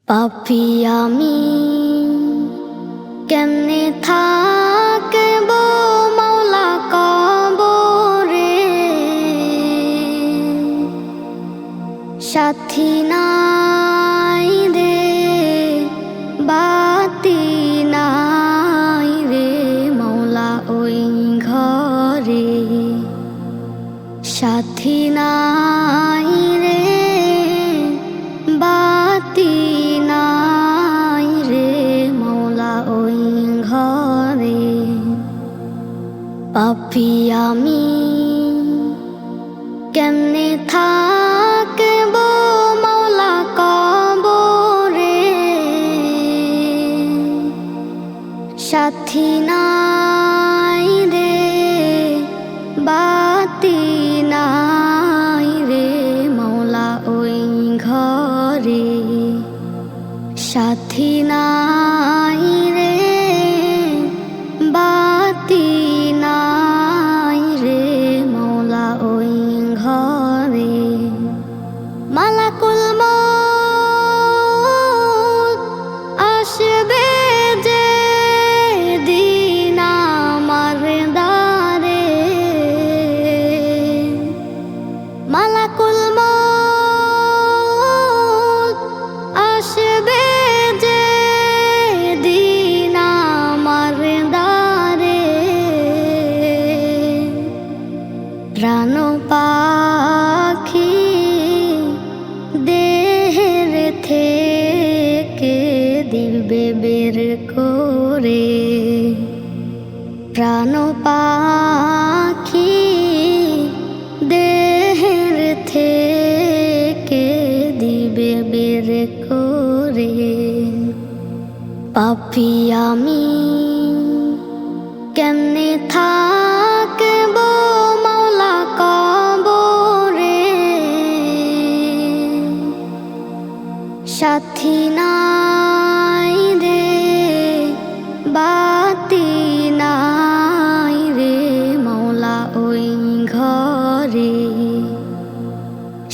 পাপী আমি কেমনে থাকবো মাওলা কবরে, সাথী নাই রে বাতি নাই রে মাওলা ওই ঘরে, সাথী নাই রে বাতি নাই রে মাওলা ওই ঘরে। পাপী আমি কেমনে থাকবো মাওলা কবরে, সাথী নাই রে বাতি নাই রে মাওলা ওই ঘরে, সাথী নাই রে বাতি নাই রে মাওলা ওই ঘরে। মালাকুল মউত আসবে যে দিন আমার দ্বারে, মালাকুল মউত আসবে যে দিন আমার দ্বারে, প্রাণ পাখি দেহের থেকে দিবে বের করে, প্রাণ পাখি দেহের থেকে দিবে বের করে। পাপী আমি কেমনে থাকবো মাওলা কবরে, সাথী নাই রে বাতি নাই রে মাওলা ওই ঘরে,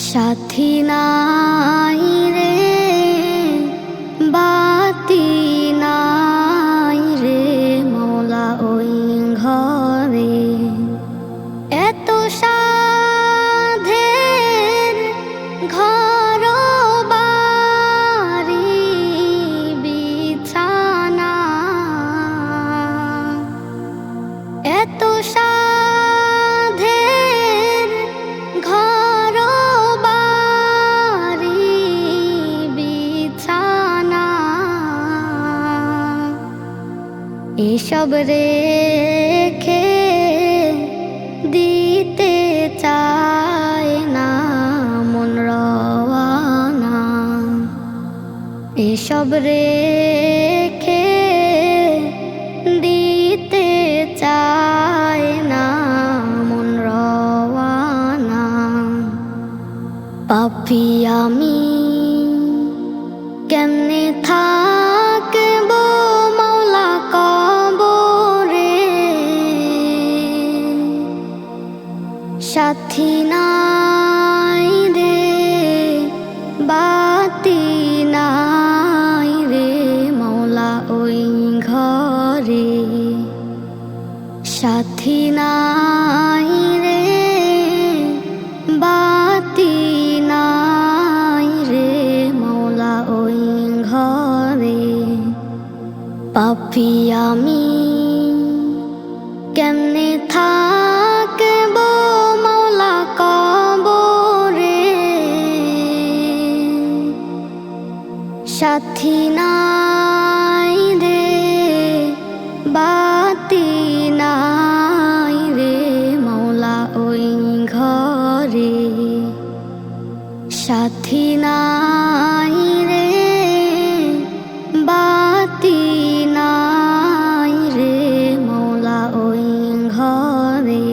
সাথী নাই রে বাতি নাই রে মাওলা ওই ঘরে। এত সাধের ঘর বাড়ি বিছানা, এত সাধের ঘর বাড়ি বিছানা, এসব রেখে দিতে চায় না মন রওয়ানা, এসব রেখে দিতে চায় না মন রওয়ানা। পাপী আমি কেমনে থাকবো মাওলা কবরে, সাথী নাই রে বাতি নাই রে মাওলা ওই ঘরে, সাথী নাই রে বাতি নাই রে মাওলা ওই ঘরে। পাপী আমি কেমনে থাকবো মাওলা কবরে, সাথী নাই রে বাতি নাই রে মাওলা ওই ঘরে, সাথী নাই রে বাতি নাই রে মাওলা ওই ঘরে।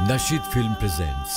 Nasheed Film presents